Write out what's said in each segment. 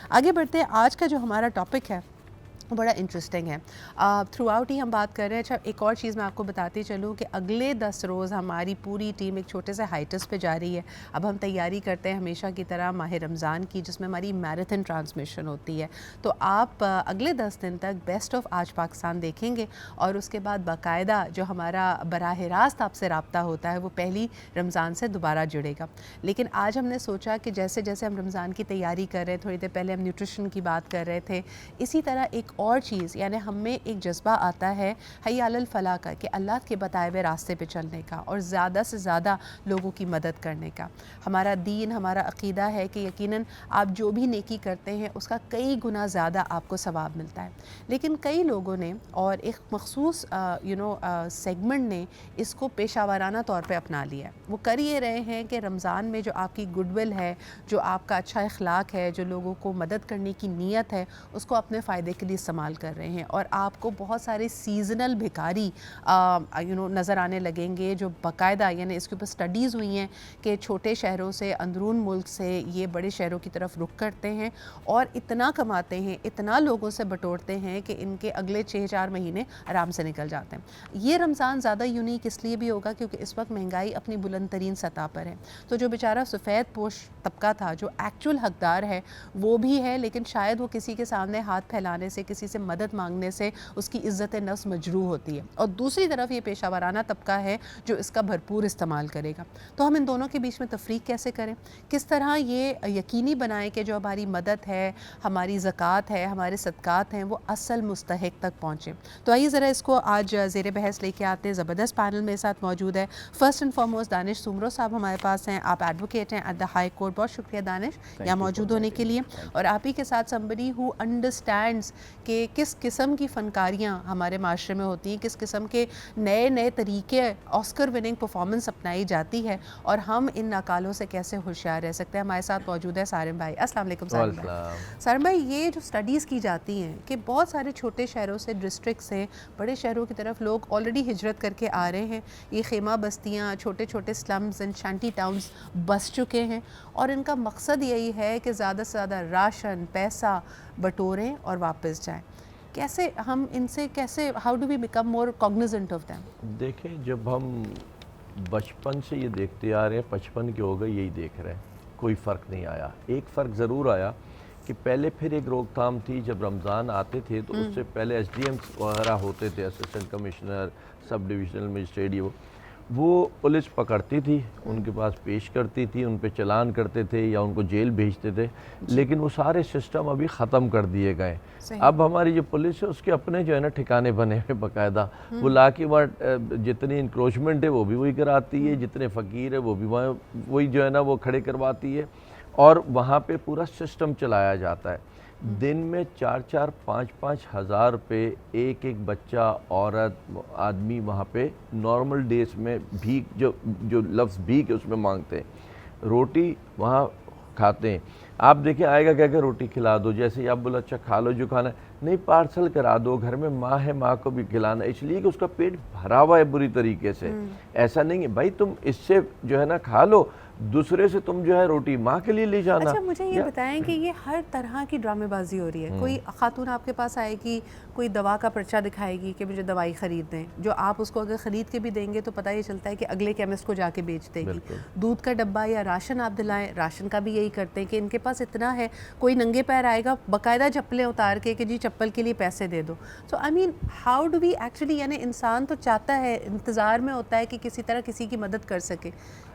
آگے بڑھتے ہیں. آج کا جو ہمارا ٹاپک ہے وہ بڑا انٹرسٹنگ ہے. تھرو آؤٹ ہی ہم بات کر رہے ہیں. اچھا ایک اور چیز میں آپ کو بتاتی چلوں کہ اگلے 10 روز ہماری پوری ٹیم ایک چھوٹے سے ہائٹس پہ جا رہی ہے. اب ہم تیاری کرتے ہیں ہمیشہ کی طرح ماہ رمضان کی، جس میں ہماری میراتھن ٹرانسمیشن ہوتی ہے. تو آپ اگلے 10 دن تک بیسٹ آف آج پاکستان دیکھیں گے، اور اس کے بعد باقاعدہ جو ہمارا براہ راست آپ سے رابطہ ہوتا ہے وہ پہلی رمضان سے دوبارہ جڑے گا. لیکن آج ہم نے سوچا کہ جیسے جیسے ہم رمضان کی تیاری کر رہے ہیں، تھوڑی دیر پہلے ہم نیوٹریشن کی بات کر رہے تھے، اسی طرح ایک اور چیز یعنی ہم میں ایک جذبہ آتا ہے حی علی الفلاح کا، کہ اللہ کے بتائے ہوئے راستے پہ چلنے کا اور زیادہ سے زیادہ لوگوں کی مدد کرنے کا. ہمارا دین، ہمارا عقیدہ ہے کہ یقیناً آپ جو بھی نیکی کرتے ہیں اس کا کئی گنا زیادہ آپ کو ثواب ملتا ہے. لیکن کئی لوگوں نے اور ایک مخصوص سیگمنٹ نے اس کو پیشہ ورانہ طور پہ اپنا لیا ہے. وہ کر یہ رہے ہیں کہ رمضان میں جو آپ کی گڈ ول ہے، جو آپ کا اچھا اخلاق ہے، جو لوگوں کو مدد کرنے کی نیت ہے، اس کو اپنے فائدے کے لیے استعمال کر رہے ہیں. اور آپ کو بہت سارے سیزنل بھکاری نظر آنے لگیں گے، جو باقاعدہ یعنی اس کے اوپر سٹڈیز ہوئی ہیں کہ چھوٹے شہروں سے، اندرون ملک سے یہ بڑے شہروں کی طرف رخ کرتے ہیں اور اتنا کماتے ہیں، اتنا لوگوں سے بٹورتے ہیں کہ ان کے اگلے 6-4 مہینے آرام سے نکل جاتے ہیں. یہ رمضان زیادہ یونیک اس لیے بھی ہوگا کیونکہ اس وقت مہنگائی اپنی بلند ترین سطح پر ہے. تو جو بیچارہ سفید پوش طبقہ تھا، جو ایکچول حقدار ہے وہ بھی ہے، لیکن شاید وہ کسی کے سامنے ہاتھ پھیلانے سے، کسی سے مدد مانگنے سے اس کی عزت نفس مجروح ہوتی ہے. اور دوسری طرف یہ پیشہ ورانہ طبقہ ہے جو اس کا بھرپور استعمال کرے گا. تو ہم ان دونوں کے بیچ میں تفریق کیسے کریں؟ کس طرح یہ یقینی بنائیں کہ جو ہماری مدد ہے، ہماری زکوٰۃ ہے، ہمارے صدقات ہیں، وہ اصل مستحق تک پہنچیں؟ تو آئیے ذرا اس کو آج زیر بحث لے کے آتے ہیں. زبردست پینل میرے ساتھ موجود ہے. فرسٹ اینڈ فارموسٹ دانش سومرو صاحب ہمارے پاس ہیں. آپ ایڈوکیٹ ہیں ایٹ دا ہائی کورٹ. بہت شکریہ دانش یہاں موجود ہونے کے لیے. اور آپ ہی کے ساتھ سمبڈی ہو انڈرسٹینڈز کہ کس قسم کی فنکاریاں ہمارے معاشرے میں ہوتی ہیں، کس قسم کے نئے نئے طریقے، آسکر وننگ پرفارمنس اپنائی جاتی ہے، اور ہم ان ناکالوں سے کیسے ہوشیار رہ سکتے ہیں. ہمارے ساتھ موجود ہے سارم بھائی. السلام علیکم سارم بھائی. سارم بھائی، یہ جو سٹڈیز کی جاتی ہیں کہ بہت سارے چھوٹے شہروں سے، ڈسٹرکٹ سے بڑے شہروں کی طرف لوگ آلریڈی ہجرت کر کے آ رہے ہیں. یہ خیمہ بستیاں، چھوٹے چھوٹے سلمز اینڈ شانٹی ٹاؤنز بس چکے ہیں، اور ان کا مقصد یہی ہے کہ زیادہ سے زیادہ راشن، پیسہ بٹوریں اور واپس جائیں. کیسے ہم ان سے how do we become more cognizant of them? دیکھیں، جب ہم بچپن سے یہ دیکھتے آ رہے ہیں، 55 کے ہو گئے یہی دیکھ رہے ہیں، کوئی فرق نہیں آیا. ایک فرق ضرور آیا کہ پہلے پھر ایک روک تھام تھی. جب رمضان آتے تھے تو اس سے پہلے ایس ڈی ایمس وغیرہ ہوتے تھے، assistant commissioner, sub divisional magistrate, وہ پولیس پکڑتی تھی، ان کے پاس پیش کرتی تھی، ان پہ چلان کرتے تھے یا ان کو جیل بھیجتے تھے. لیکن وہ سارے سسٹم ابھی ختم کر دیے گئے. اب ہماری جو پولیس ہے اس کے اپنے جو ہے نا ٹھکانے بنے ہیں باقاعدہ. وہ لا کے وہاں جتنی انکروچمنٹ ہے وہ بھی وہی کراتی ہے، جتنے فقیر ہے وہ بھی وہی جو ہے نا وہ کھڑے کرواتی ہے، اور وہاں پہ پورا سسٹم چلایا جاتا ہے. دن میں 4-4 5-5 ہزار روپے ایک بچہ، عورت، آدمی وہاں پہ نارمل ڈیز میں بھیک، جو لفظ بھیک ہے اس میں مانگتے ہیں. روٹی وہاں کھاتے ہیں. آپ دیکھیں آئے گا کہہ کہ روٹی کھلا دو، جیسے ہی آپ بولا اچھا کھا لو جو کھانا ہے، نہیں پارسل کرا دو. گھر میں ماں ہے، ماں کو بھی کھلانا، اس لیے کہ اس کا پیٹ بھرا ہوا ہے بری طریقے سے. ایسا نہیں ہے بھائی تم اس سے جو ہے نا کھا لو، دوسرے سے تم جو ہے روٹی ماں کے لیے لے جانا. اچھا مجھے یہ بتائیں کہ یہ ہر طرح کی ڈرامے بازی ہو رہی ہے. کوئی خاتون آپ کے پاس آئے گی، کوئی دوا کا پرچہ دکھائے گی کہ مجھے دوائی خرید دیں، جو آپ اس کو اگر خرید کے بھی دیں گے تو پتہ یہ چلتا ہے کہ اگلے کیمسٹ کو جا کے بیچ دے گی. دودھ کا ڈبہ یا راشن آپ دلائیں، راشن کا بھی یہی کرتے ہیں کہ ان کے پاس اتنا ہے. کوئی ننگے پیر آئے گا باقاعدہ چپلیں اتار کے کہ جی چپل کے لیے پیسے دے دو. سو آئی مین ہاؤ ڈو وی ایکچولی، یعنی انسان تو چاہتا ہے، انتظار میں ہوتا ہے کہ کسی طرح کسی کی مدد کر سکے.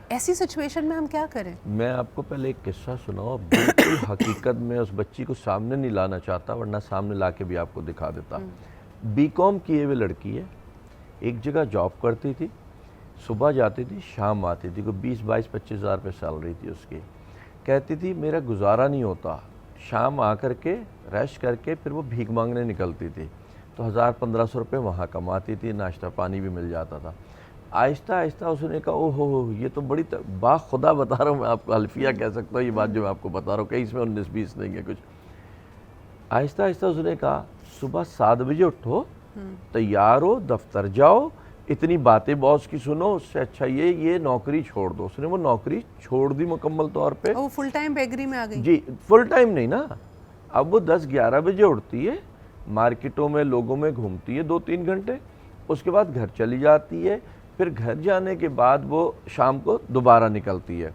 ایسی سچویشن میں ہم کیا کریں؟ میں آپ کو پہلے ایک قصہ سناؤں. بالکل حقیقت میں اس بچی کو سامنے نہیں لانا چاہتا، ورنہ سامنے لا کے بھی آپ کو دکھا دیتا. بی کام کیے ہوئے لڑکی ہے، ایک جگہ جاب کرتی تھی، صبح جاتی تھی شام آتی تھی، کوئی 20-22-25 ہزار روپے سیلری تھی اس کی. کہتی تھی میرا گزارا نہیں ہوتا، شام آ کر کے ریسٹ کر کے پھر وہ بھیک مانگنے نکلتی تھی. تو 1000-1500 روپے وہاں کماتی تھی، ناشتہ پانی بھی مل جاتا تھا. آہستہ آہستہ اس نے کہا او ہو یہ تو بڑی با خدا بتا رہا ہوں میں آپ کو، الفیہ کہہ سکتا ہوں یہ بات جو میں آپ کو بتا رہا ہوں، کہیں اس میں 19-20 نہیں ہے کچھ. آہستہ آہستہ اس نے کہا صبح 7 بجے اٹھو، تیار ہو، دفتر جاؤ، اتنی باتیں باس کی سنو، اس سے اچھا یہ نوکری چھوڑ دو. اس نے وہ نوکری چھوڑ دی مکمل طور پہ. وہ فل ٹائم بیکری میں آ گئی؟ جی فل ٹائم نہیں نا، اب وہ 10-11 بجے اٹھتی ہے, مارکیٹوں میں لوگوں میں گھومتی ہے 2-3 گھنٹے, اس کے بعد گھر چلی جاتی ہے, پھر گھر جانے کے بعد وہ شام کو دوبارہ نکلتی ہے.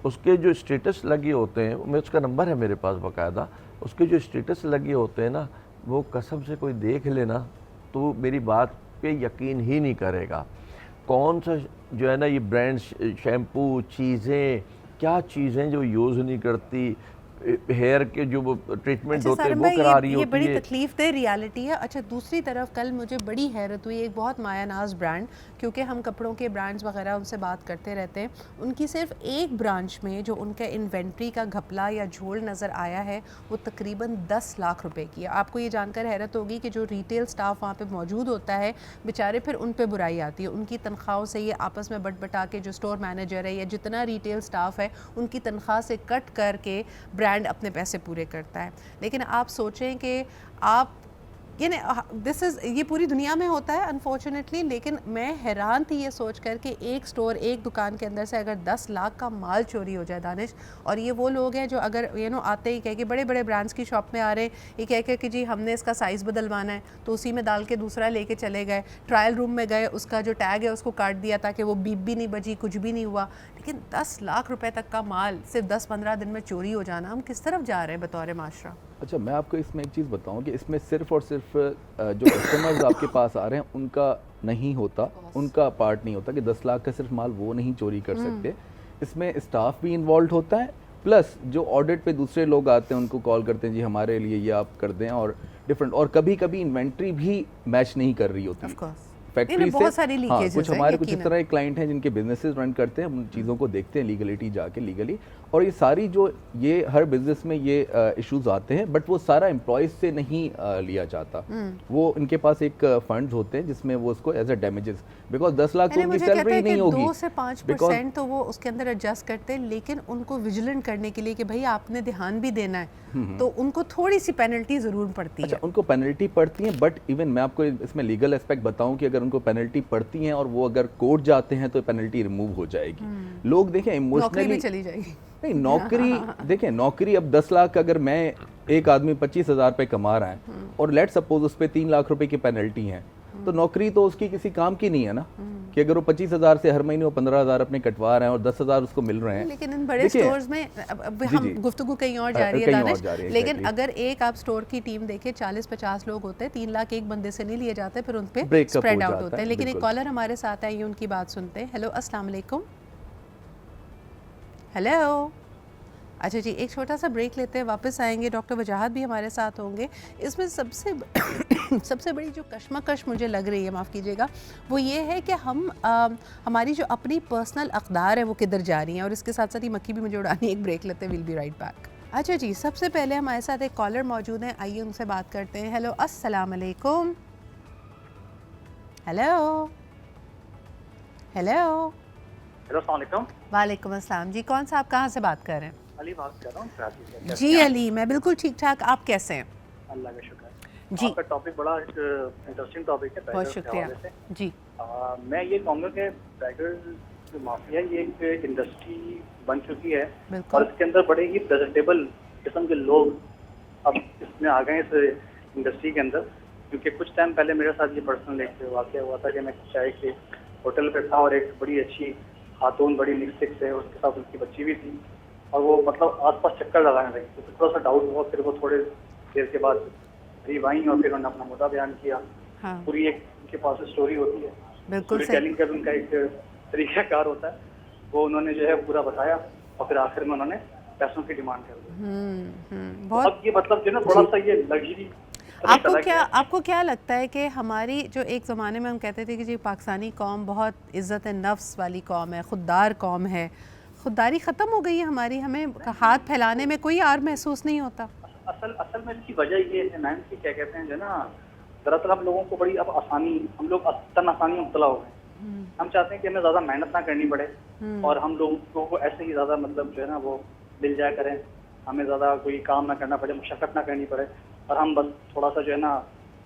اس کے جو اسٹیٹس لگے ہوتے ہیں, میں اس کا نمبر ہے میرے پاس باقاعدہ, اس کے جو اسٹیٹس لگے ہوتے ہیں نا, وہ قسم سے کوئی دیکھ لینا تو میری بات پہ یقین ہی نہیں کرے گا. کون سا جو ہے نا یہ برانڈ, شیمپو, چیزیں, کیا چیزیں جو یوز نہیں کرتی, ہیئر کے جو ٹریٹمنٹ ہوتے ہیں وہ کرا رہی یہ ہوتی بڑی ہے. تکلیف دہ ریالٹی ہے. اچھا دوسری طرف کل مجھے بڑی حیرت ہوئی, ایک بہت مایا ناز برانڈ, کیونکہ ہم کپڑوں کے برانڈز وغیرہ ان سے بات کرتے رہتے ہیں, ان کی صرف ایک برانچ میں جو ان کا انوینٹری کا گھپلا یا جھول نظر آیا ہے وہ تقریباً 10 لاکھ روپے کی ہے. آپ کو یہ جان کر حیرت ہوگی کہ جو ریٹیل سٹاف وہاں پہ موجود ہوتا ہے بیچارے پھر ان پہ برائی آتی ہے, ان کی تنخواہوں سے یہ آپس میں بٹ بٹا کے جو اسٹور مینیجر ہے یا جتنا ریٹیل سٹاف ہے ان کی تنخواہ سے کٹ کر کے برانڈ اپنے پیسے پورے کرتا ہے. لیکن آپ سوچیں کہ آپ یعنی یہ پوری دنیا میں ہوتا ہے انفارچونیٹلی, لیکن میں حیران تھی یہ سوچ کر کہ ایک سٹور, ایک دکان کے اندر سے اگر 10 لاکھ کا مال چوری ہو جائے دانش, اور یہ وہ لوگ ہیں جو اگر آتے ہی کہہ کہ بڑے بڑے برانڈز کی شاپ میں آ رہے ہیں, یہ کہہ کہ جی ہم نے اس کا سائز بدلوانا ہے, تو اسی میں ڈال کے دوسرا لے کے چلے گئے, ٹرائل روم میں گئے, اس کا جو ٹیگ ہے اس کو کاٹ دیا تاکہ وہ بیپ بھی نہیں بجی, کچھ بھی نہیں ہوا. لیکن 10 لاکھ روپے تک کا مال صرف 10-15 دن میں چوری ہو جانا, ہم کس طرف جا رہے ہیں بطور معاشرہ؟ اچھا میں آپ کو اس میں ایک چیز بتاؤں کہ اس میں صرف اور صرف جو کسٹمرز آپ کے پاس آ رہے ہیں ان کا نہیں ہوتا, ان کا پارٹ نہیں ہوتا کہ 10 لاکھ کا صرف مال وہ نہیں چوری کر سکتے. اس میں اسٹاف بھی انوالوڈ ہوتا ہے, پلس جو آڈٹ پہ دوسرے لوگ آتے ہیں ان کو کال کرتے ہیں جی ہمارے لیے یہ آپ کر دیں, اور ڈفرینٹ, اور کبھی کبھی انوینٹری بھی میچ نہیں کر رہی ہوتی فیکٹری سے. ہاں کچھ ہمارے کچھ اس طرح کے کلائنٹ ہیں جن کے بزنسز رن کرتے ہیں, ہم ان چیزوں کو دیکھتے ہیں لیگلٹی جا کے لیگلی, اور یہ ساری جو یہ ہر بزنس میں یہ ایشوز آتے ہیں, بٹ وہ سارا امپلائیز سے نہیں لیا جاتا. وہ ان کے پاس ایک فنڈز ہوتے ہیں جس میں وہ اس کو as a damages, because 10 lakh تو ان کی سیلری نہیں ہوگی, 2 سے 5% تو وہ اس کے اندر ایڈجسٹ کرتے ہیں, لیکن ان کو ویجیلنٹ کرنے کے لیے کہ بھائی آپ نے دھیان بھی دینا ہے تو ان کو تھوڑی سی پینلٹی ضرور پڑتی ہے. اچھا ان کو پینلٹی پڑتی ہیں, بٹ ایون میں آپ کو اس میں لیگل اسپیکٹ بتاؤں کہ اگر ان کو پینلٹی پڑتی ہیں اور وہ اگر کورٹ جاتے ہیں تو پینلٹی ریموو ہو جائے گی. لوگ دیکھیں ایموشنلی چلی جائے گی. نہیں نوکری دیکھیں, نوکری اب 10 لاکھ اگر میں ایک آدمی 25,000 روپے کما رہا ہے اور لیٹ سپوز اس پہ 3 لاکھ روپے کی پینلٹی ہے, تو نوکری تو اس کی کسی کام کی نہیں ہے نا, کہ اگر وہ 25,000 سے ہر مہینے وہ 15,000 اپنے کٹوا رہے ہیں اور 10,000 اس کو مل رہے ہیں. لیکن ان بڑے سٹورز میں ہم گفتگو کہیں اور جا رہی ہے دانش, لیکن اگر ایک آپ سٹور کی ٹیم دیکھیں 40-50 لوگ ہوتے ہیں, 3 لاکھ ایک بندے سے نہیں لیے جاتے, پھر ان پہ اسپریڈ آؤٹ ہوتا ہے. لیکن ایک کالر ہمارے ساتھ آئی, ان کی بات سنتے ہیں. ہیلو السلام علیکم. ہیلو, اچھا جی ایک چھوٹا سا بریک لیتے ہیں, واپس آئیں گے. ڈاکٹر وجاہت بھی ہمارے ساتھ ہوں گے. اس میں سب سے بڑی جو کشمکش مجھے لگ رہی ہے, معاف کیجیے گا, وہ یہ ہے کہ ہماری جو اپنی پرسنل اقدار ہیں وہ کدھر جا رہی ہیں, اور اس کے ساتھ ساتھ ہی مکھی بھی مجھے اڑانی. ایک بریک لیتے ہیں, ویل بی رائٹ بیک. اچھا جی سب سے پہلے ہمارے ساتھ ایک کالر موجود ہیں, آئیے ان سے بات کرتے ہیں. ہیلو السلام علیکم. ہیلو ہیلو السلام علیکم. وعلیکم السلام جی, کون سا آپ کہاں سے بات کر رہے ہیں؟ علی بات کر رہا ہوں کراچی سے. جی علی, میں بالکل ٹھیک ٹھاک, آپ کیسے ہیں؟ اللہ کا شکر. جی آپ کا ٹاپک بڑا انٹرسٹنگ ٹاپک ہے. بہت شکریہ جی. میں یہ کہوں گا کہ بیگر جو مافیا یہ ایک انڈسٹری بن چکی ہے, اور اس کے اندر بڑے ہی پریزنٹیبل قسم کے لوگ اب اس میں آ گئے اس انڈسٹری کے اندر. کیونکہ کچھ ٹائم پہلے میرے ساتھ یہ پرسنل ایک واقعہ ہوا تھا کہ میں چائے کے ہوٹل پہ تھا, اور ایک بڑی اچھی خاتون بڑی لپسٹک سے, اس کے ساتھ اس کی بچی بھی تھی, اور وہ مطلب آس پاس چکر لگانے لگی. تو تھوڑا سا ڈاؤٹ ہوا, پھر وہ تھوڑے دیر کے بعد قریب آئیں اور پھر انہوں نے اپنا مدعا بیان کیا. پوری ایک ان کے پاس اسٹوری ہوتی ہے, بالکل ٹیلنگ کا ان کا ایک طریقہ کار ہوتا ہے, وہ انہوں نے جو ہے پورا بتایا, اور پھر آخر میں انہوں نے پیسوں کی ڈیمانڈ کر دی. اب یہ مطلب جو نا تھوڑا سا یہ لگژری. آپ کو کیا لگتا ہے کہ ہماری جو ایک زمانے میں ہم کہتے تھے کہ جی پاکستانی قوم بہت عزت نفس والی قوم ہے, خوددار قوم ہے, خودداری ختم ہو گئی ہے ہماری, ہمیں ہاتھ پھیلانے میں کوئی عار محسوس نہیں ہوتا؟ اصل میں اس کی وجہ یہ ہے میم کہ کیا کہتے ہیں جو نا, دراصل ہم لوگوں کو بڑی اب آسانی, ہم لوگ تن آسانی مبتلا ہو گئے. ہم چاہتے ہیں کہ ہمیں زیادہ محنت نہ کرنی پڑے, اور ہم لوگوں کو ایسے ہی زیادہ مطلب جو ہے نا وہ مل جایا کریں, ہمیں زیادہ کوئی کام نہ کرنا پڑے, مشقت نہ کرنی پڑے, اور ہم بس تھوڑا سا جو ہے نا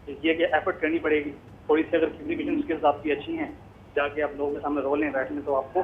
یہ کہ ایفرٹ کرنی پڑے گی تھوڑی سی. اگر کمیونیکیشن اسکلز آپ کی اچھی ہیں, جا کے آپ لوگوں کے سامنے رول نہیں بیٹھنے, تو آپ کو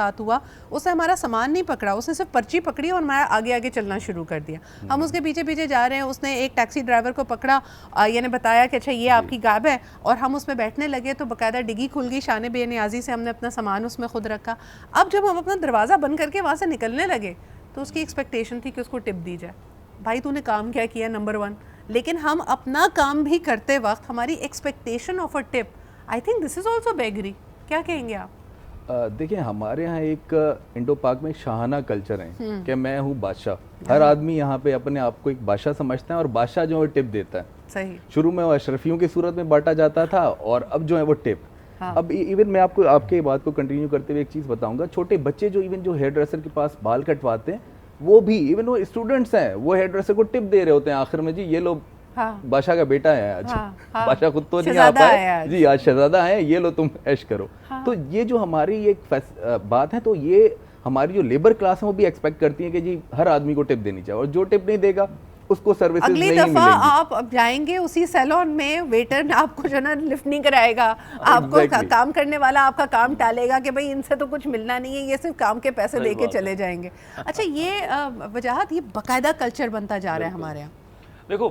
ساتھ ہوا, اس نے ہمارا سامان نہیں پکڑا, اس نے صرف پرچی پکڑی اور ہمارا آگے آگے چلنا شروع کر دیا. ہم اس کے پیچھے پیچھے جا رہے ہیں, اس نے ایک ٹیکسی ڈرائیور کو پکڑا, یہ نے بتایا کہ اچھا یہ آپ کی کیب ہے, اور ہم اس میں بیٹھنے لگے تو باقاعدہ ڈگی کھل گئی, شان بے نیازی سے ہم نے اپنا سامان اس میں خود رکھا. اب جب ہم اپنا دروازہ بند کر کے وہاں سے نکلنے لگے تو اس کی ایکسپیکٹیشن تھی کہ اس کو ٹپ دی جائے. بھائی تو نے کام کیا کیا نمبر 1, لیکن ہم اپنا کام بھی کرتے وقت ہماری expectation of a tip, I think this is also beggary. کیا کہیں گے آپ؟ دیکھیں ہمارے ہاں ایک انڈو پاک میں شاہانہ کلچر ہے کہ میں ہوں بادشاہ. ہر آدمی یہاں پہ اپنے آپ کو ایک بادشاہ سمجھتا ہے, اور بادشاہ جو ہے ٹپ دیتا ہے. صحیح. شروع میں وہ اشرفیوں کی صورت میں بانٹا جاتا تھا, اور اب جو ہے وہ ٹپ. اب ایون میں آپ کو آپ کے بات کو کنٹینیو کرتے ہوئے ایک چیز بتاؤں گا, چھوٹے بچے جو ایون جو ہیئر ڈریسر کے پاس بال کٹواتے ہیں, وہ بھی ایون وہ اسٹوڈنٹس ہیں, وہ ہیئر ڈریسر کو ٹپ دے رہے ہوتے ہیں آخر میں, جی یہ لو بادشاہ کا بیٹا ہے آج, بادشاہ خود تو نہیں آ پائے, جی آج شہزادہ ہیں, یہ لو تم عیش کرو. تو یہ جو ہماری ایک بات ہے, تو یہ ہماری جو لیبر کلاس ہے وہ بھی ایکسپیکٹ کرتی ہے کہ جی ہر آدمی کو ٹپ دینی چاہیے, اور جو ٹپ نہیں دے گا اس کو سروسز نہیں ملیں گی. اگلی دفعہ آپ اب جائیں گے اسی سیلون میں, ویٹر آپ کو جو نا لفٹ نہیں کرائے گا, آپ کو کام کرنے والا آپ کا کام ٹالے گا کہ بھائی ان سے تو کچھ ملنا نہیں ہے, یہ صرف کام کے پیسے دے کے چلے جائیں گے. اچھا یہ وجاہت, یہ باقاعدہ کلچر بنتا جا رہا ہے ہمارے یہاں. دیکھو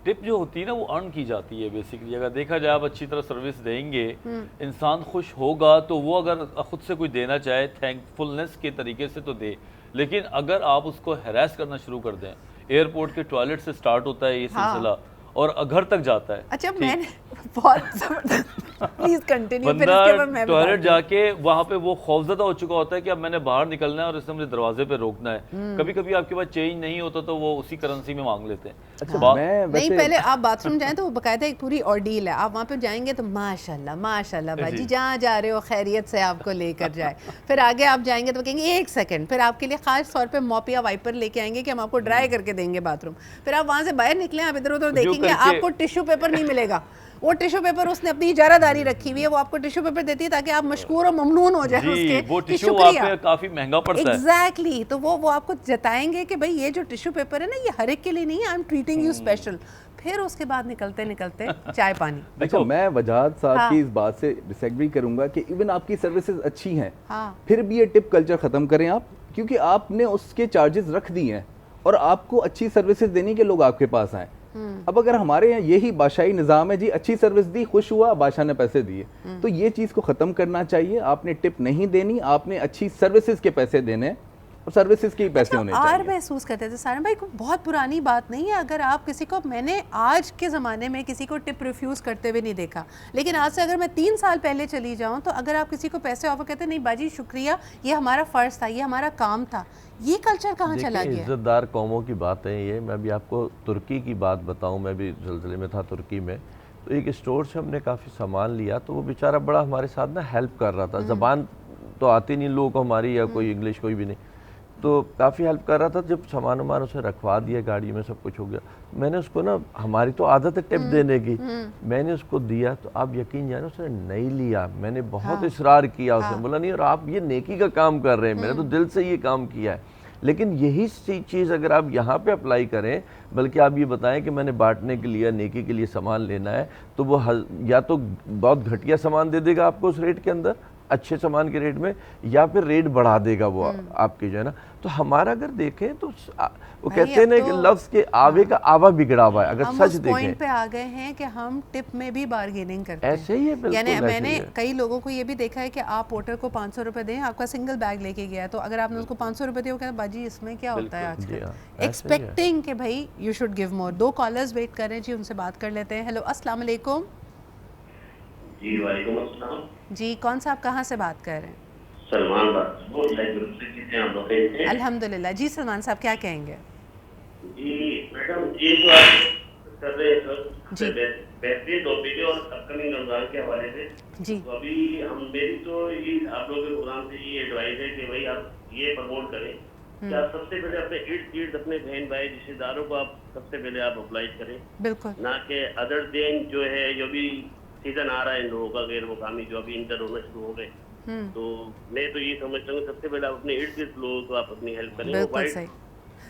ٹپ جو ہوتی ہے نا وہ ارن کی جاتی ہے بیسیکلی. اگر دیکھا جائے آپ اچھی طرح سروس دیں گے, انسان خوش ہوگا, تو وہ اگر خود سے کوئی دینا چاہے تھینک فلنس کے طریقے سے تو دے. لیکن اگر آپ اس کو ہیراس کرنا شروع کر دیں, ایئرپورٹ کے ٹوائلٹ سے سٹارٹ ہوتا ہے یہ سلسلہ اور گھر تک جاتا ہے. اچھا میں نے بہت زبردست, پلیز کنٹینیو. بندہ ٹوائلٹ جا کے وہاں پہ وہ خوفزدہ ہو چکا ہوتا ہے کہ اب میں نے باہر نکلنا ہے اور اس نے مجھے دروازے پہ روکنا ہے. کبھی کبھی آپ کے پاس چینج نہیں ہوتا تو وہ اسی کرنسی میں مانگ لیتے ہیں. نہیں, پہلے آپ باتھ روم جائیں تو وہ باقاعدہ ایک پوری آرڈیل ہے. آپ وہاں پہ جائیں گے تو ماشاء اللہ باجی جہاں جا رہے ہو خیریت سے آپ کو لے کر جائے. پھر آگے آپ جائیں گے تو کہیں گے 1 سیکنڈ, پھر آپ کے لیے خاص طور پہ موپ یا وائپر لے کے آئیں گے کہ ہم آپ کو ڈرائی کر کے دیں گے باتھ روم. پھر آپ وہاں سے باہر نکلیں, آپ ادھر ادھر دیکھیں گے, آپ کو ٹیشو پیپر نہیں ملے گا. وہ ٹیشو پیپر اس نے اپنی اجارہ داری رکھی ہوئی ہے, وہ آپ کو ٹیشو پیپر دیتی ہے تاکہ آپ مشکور اور ممنون ہو جائیں اس کے, وہ ٹیشو وہاں پہ کافی مہنگا پڑتا ہے. ایگزیکٹلی. تو وہ آپ کو جتائیں گے کہ بھائی یہ جو ٹیشو پیپر ہے نا یہ ہر ایک کے لیے نہیں ہے, I am treating you special. پھر اس کے بعد نکلتے نکلتے چائے پانی. دیکھو میں وجاہت صاحب کی اس بات سے ڈس ایگری کروں گا کہ ایون آپ کی سروسز اچھی ہیں, پھر بھی یہ ٹپ کلچر ختم کریں آپ, کیونکہ آپ نے اس کے چارجز رکھ دی ہیں اور آپ کو اچھی سروسز دینی کہ لوگ آپ کے پاس آئیں. اب اگر ہمارے یہاں یہی بادشاہی نظام ہے, جی اچھی سروس دی, خوش ہوا, بادشاہ نے پیسے دیے, تو یہ چیز کو ختم کرنا چاہیے. آپ نے ٹپ نہیں دینی, آپ نے اچھی سروسز کے پیسے دینے, اور سروسز کے ہی پیسے ہونے چاہیے. اور محسوس کرتے تھے سارن بھائی, بہت پرانی بات نہیں ہے, اگر آپ کسی کو, میں نے آج کے زمانے میں کسی کو ٹپ ریفیوز کرتے ہوئے نہیں دیکھا, لیکن آج سے اگر میں 3 سال پہلے چلی جاؤں تو اگر آپ کسی کو پیسے آفر کہتے نہیں باجی شکریہ, یہ ہمارا فرض تھا, یہ ہمارا کام تھا. یہ کلچر کہاں چلا گیا؟ عزت دار قوموں کی بات ہے یہ. میں بھی آپ کو ترکی کی بات بتاؤں, میں بھی زلزلے میں تھا ترکی میں, تو ایک اسٹور سے ہم نے کافی سامان لیا, تو وہ بیچارہ بڑا ہمارے ساتھ نا ہیلپ کر رہا تھا. زبان تو آتی نہیں لوگوں کو ہماری, یا کوئی انگلش کوئی بھی نہیں, تو کافی ہیلپ کر رہا تھا. جب سامان وامان اسے رکھوا دیا گاڑی میں, سب کچھ ہو گیا, میں نے اس کو نا, ہماری تو عادت ہے ٹپ دینے کی, میں نے اس کو دیا, تو آپ یقین جانے اس نے نہیں لیا. میں نے بہت اصرار کیا, اس نے بولا نہیں, اور آپ یہ نیکی کا کام کر رہے ہیں, میں نے تو دل سے یہ کام کیا ہے. لیکن یہی چیز اگر آپ یہاں پہ اپلائی کریں, بلکہ آپ یہ بتائیں کہ میں نے بانٹنے کے لیے, نیکی کے لیے سامان لینا ہے, تو وہ یا تو بہت گھٹیا سامان دے دے گا آپ کو اس ریٹ کے اندر, اچھے سامان کے ریٹ میں, یا پھر ریٹ بڑھا دے گا وہ آپ کی جو ہے نا. تو ہمارا اگر دیکھیں تو وہ کہتے ہیں کہ لفظ کے آوے کا آوا بگڑا ہوا ہے. اگر سچ دیکھیں, ہم اس پوائنٹ پہ آ گئے ہیں کہ ہم ٹپ میں بھی بارگیننگ کرتے ہیں. ایسے ہی ہے بالکل. یعنی میں نے کئی لوگوں کو یہ بھی دیکھا ہے کہ آپ پورٹر کو 500 روپے دیں, آپ کا سنگل بیگ لے کے گیا, تو اگر آپ نے اس کو 500 روپے دیا, وہ کہتے ہیں باجی اس میں کیا ہوتا ہے آج کل, ایکسپیکٹنگ کہ بھائی you should give more. 2 callers wait کر رہے ہیں جی, ان سے بات کر لیتے ہیں. ہیلو السلام علیکم. جی وعلیکم السلام. جی کون صاحب کہاں سے بات کر رہے ہیں؟ سلمان بات. الحمدللہ. جی سلمان صاحب کیا کہیں گے؟ جی میڈم, یہ جو آپ کر رہے ہیں سر بہترین ٹاپک ہے, اور اپکمنگ رمضان کے حوالے سے, جی تو ابھی میری تو یہ آپ لوگوں کے پروگرام سے یہ ایڈوائز ہے کہ بھائی آپ یہ پروموٹ کریں کہ آپ سب سے پہلے اپنے ارد گرد اپنے بہن بھائی رشتے داروں کو آپ سب سے پہلے آپ اپلائز کریں, بالکل, نہ کہ ادر دین جو ہے, جو بھی سیزن آ رہا ہے ان لوگوں کا غیر مقامی جو ابھی انٹر ہونا شروع ہو گئے, تو میں تو یہ سمجھتا ہوں سب سے پہلے آپ اپنے ارد گرد لوگوں کو آپ اپنی ہیلپ کریں. بالکل صحیح.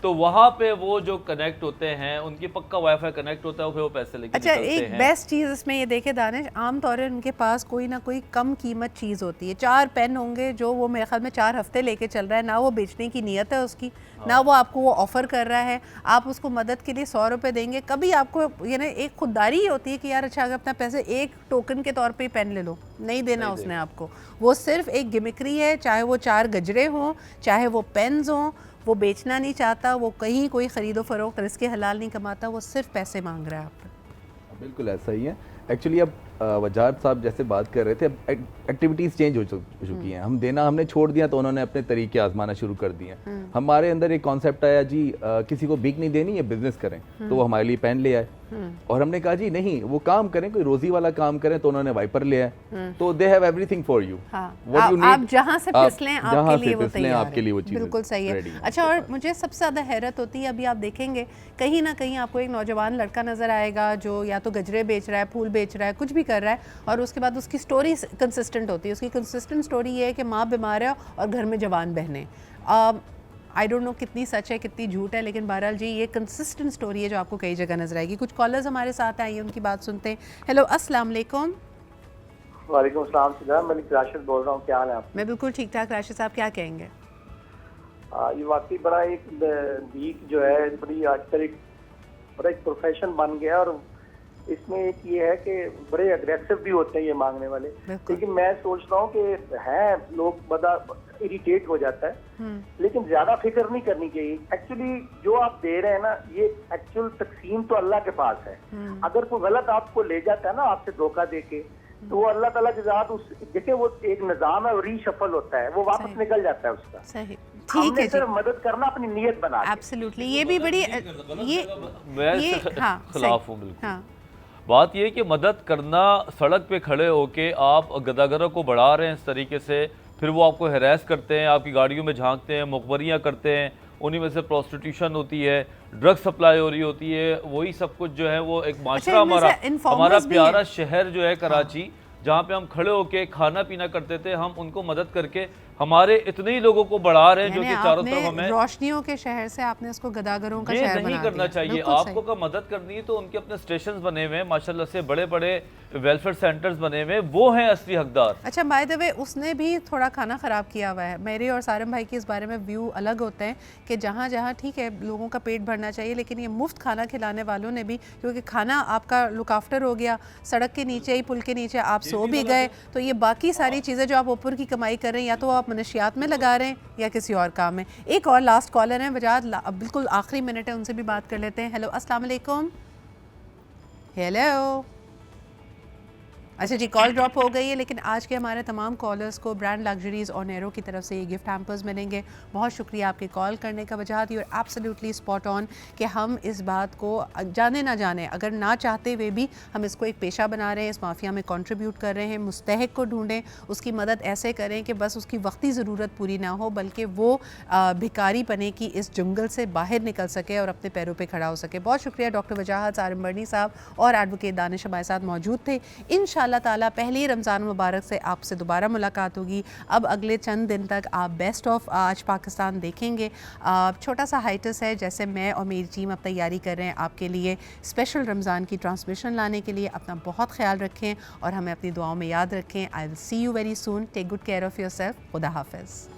تو وہاں پہ وہ جو کنیکٹ ہوتے ہیں ان کی پکا وائی فائی کنیکٹ ہوتا ہے، پھر وہ پیسے لے کے اچھا نکلتے ایک ہیں. بیسٹ چیز اس میں یہ دیکھے دانش، عام طور پر ان کے پاس کوئی نہ کوئی کم قیمت چیز ہوتی ہے. 4 پین ہوں گے جو وہ میرے خیال میں 4 ہفتے لے کے چل رہا ہے، نہ وہ بیچنے کی نیت ہے اس کی، نہ وہ آپ کو وہ آفر کر رہا ہے. آپ اس کو مدد کے لیے 100 روپے دیں گے. کبھی آپ کو یعنی ایک خودداری ہوتی ہے کہ یار اچھا اگر اپنا پیسے ایک ٹوکن کے طور پہ ہی پین لے لو، نہیں دینا اس نے آپ کو. وہ صرف ایک گمکری ہے، چاہے وہ 4 گجرے ہوں، چاہے وہ پینز ہوں. وہ بیچنا نہیں چاہتا، وہ کہیں کوئی خرید و فروخت رزق حلال نہیں کماتا، وہ صرف پیسے مانگ رہا ہے آپ پر. بالکل ایسا ہی ہے. ایکچولی اب وجاہت صاحب جیسے بات کر رہے تھے، اب ایکٹیویٹیز چینج ہو چکی ہیں. ہم نے چھوڑ دیا تو انہوں نے اپنے طریقے آزمانا شروع کر دیے. ہمارے اندر ایک کانسیپٹ آیا جی کسی کو بھیک نہیں دینی ہے، بزنس کریں. تو وہ ہمارے لیے پین لے آئے اور ہم نے کہا جی نہیں وہ کام کریں، کوئی روزی والا کام کریں. تو انہوں نے وائپر لے آئے. تو they have every thing for you. آپ جہاں سے پھسلیں آپ کے لیے وہ تیار آپ کے لیے وہ چیز بالکل صحیح ہے. اچھا اور مجھے سب سے زیادہ حیرت ہوتی ہے، ابھی آپ دیکھیں گے کہیں نہ کہیں آپ کو ایک نوجوان لڑکا نظر آئے گا جو یا تو گجرے بیچ رہا ہے، پھول بیچ رہا ہے، کچھ بھی کر رہا ہے، اور اس کے بعد اس کی سٹوری کنسسٹنٹ ہوتی ہے. اس کی کنسسٹنٹ سٹوری یہ ہے کہ ماں بیمار ہے اور گھر میں جوان بہنیں. آئی ڈونٹ نو کتنی سچ ہے کتنی جھوٹ ہے، لیکن بہرحال جی یہ کنسسٹنٹ سٹوری ہے جو آپ کو کئی جگہ نظر آئے گی. کچھ کالرز ہمارے ساتھ آئی ہیں، ان کی بات سنتے ہیں. ہیلو السلام علیکم. وعلیکم السلام سلام، میں راشد بول رہا ہوں. کیا حال ہے آپ؟ میں بالکل ٹھیک ٹھاک. راشد صاحب کیا کہیں گے؟ یہ واقعی بڑا ایک بیک جو ہے بڑی آج کل ایک بڑا ایک پروفیشن بن گیا، اور اس میں ایک یہ ہے کہ بڑے اگریسو بھی ہوتے ہیں یہ مانگنے والے. لیکن میں سوچ رہا ہوں کہ ہیں لوگ بڑا اریٹیٹ ہو جاتا ہے، لیکن زیادہ فکر نہیں کرنی چاہیے. ایکچولی جو آپ دے رہے ہیں نا، یہ ایکچوئل تقسیم تو اللہ کے پاس ہے. اگر کوئی غلط آپ کو لے جاتا ہے نا آپ سے دھوکہ دے کے، تو وہ اللہ تعالیٰ کے ذات دیکھیں وہ ایک نظام ہے، ری شفل ہوتا ہے، وہ واپس نکل جاتا ہے اس کا. صحیح ٹھیک ہے، صرف مدد کرنا اپنی نیت بنا. ایبسلیوٹلی. یہ بھی بڑی میں خلاف ہوں بالکل. بات یہ کہ مدد کرنا، سڑک پہ کھڑے ہو کے آپ گداگروں کو بڑھا رہے ہیں اس طریقے سے، پھر وہ آپ کو ہیراس کرتے ہیں، آپ کی گاڑیوں میں جھانکتے ہیں، مخبریاں کرتے ہیں، انہی میں سے پروسٹیٹیوشن ہوتی ہے، ڈرگ سپلائی ہو رہی ہوتی ہے، وہی سب کچھ جو ہے وہ ایک معاشرہ ہمارا پیارا شہر جو ہے کراچی، جہاں پہ ہم کھڑے ہو کے کھانا پینا کرتے تھے، ہم ان کو مدد کر کے ہمارے اتنے ہی لوگوں کو بڑھا رہے ہیں جو کہ چاروں طرف ہمیں روشنیوں کے شہر سے آپ نے اس کو گداگروں کا شہر بنا دیا. یہ نہیں کرنا چاہیے. آپ کو کا مدد کرنی ہے تو ان کے اپنے اسٹیشنز بنے ہوئے ہیں ماشاءاللہ سے، بڑے بڑے ویلفیئر سینٹرز بنے ہوئے ہیں، وہ ہیں اصلی حقدار. اچھا بائی دا وے اس نے بھی تھوڑا کھانا خراب کیا ہوا ہے. میرے اور سارم بھائی کے اس بارے میں ویو الگ ہوتے ہیں کہ جہاں جہاں ٹھیک ہے لوگوں کا پیٹ بھرنا چاہیے، لیکن یہ مفت کھانا کھلانے والوں نے بھی، کیونکہ کھانا آپ کا لک آفٹر ہو گیا، سڑک کے نیچے ہی پل کے نیچے آپ سو بھی گئے، تو یہ باقی ساری چیزیں جو آپ اوپر کی کمائی کر رہے ہیں یا تو آپ منشیات میں لگا رہے ہیں یا کسی اور کام میں. ایک اور لاسٹ کالر ہیں وجاہت، بالکل آخری منٹ ہے، ان سے بھی بات کر لیتے ہیں. ہیلو السلام علیکم. ہیلو. اچھا جی کال ڈراپ ہو گئی ہے، لیکن آج کے ہمارے تمام کالرز کو برانڈ لگژریز اور نیرو کی طرف سے یہ گفٹ ہیمپرز ملیں گے. بہت شکریہ آپ کے کال کرنے کا. وجاہت you are absolutely spot on کہ ہم اس بات کو جانے نہ جانے، اگر نہ چاہتے ہوئے بھی ہم اس کو ایک پیشہ بنا رہے ہیں، اس مافیا میں کنٹریبیوٹ کر رہے ہیں. مستحق کو ڈھونڈیں، اس کی مدد ایسے کریں کہ بس اس کی وقتی ضرورت پوری نہ ہو، بلکہ وہ بھکاری پنے کی اس جنگل سے باہر نکل سکے اور اپنے پیروں پہ کھڑا ہو سکے. بہت شکریہ ڈاکٹر وجاہت سارم برنی صاحب اور ایڈوکیٹ دانش ہمارے ساتھ موجود تھے. انشاءاللہ تعالیٰ پہلی رمضان مبارک سے آپ سے دوبارہ ملاقات ہوگی. اب اگلے چند دن تک آپ بیسٹ آف آج پاکستان دیکھیں گے. چھوٹا سا ہائٹس ہے، جیسے میں اور میری ٹیم اب تیاری کر رہے ہیں آپ کے لیے اسپیشل رمضان کی ٹرانسمیشن لانے کے لیے. اپنا بہت خیال رکھیں اور ہمیں اپنی دعاؤں میں یاد رکھیں. I will see you very soon. Take good care of yourself. خدا حافظ.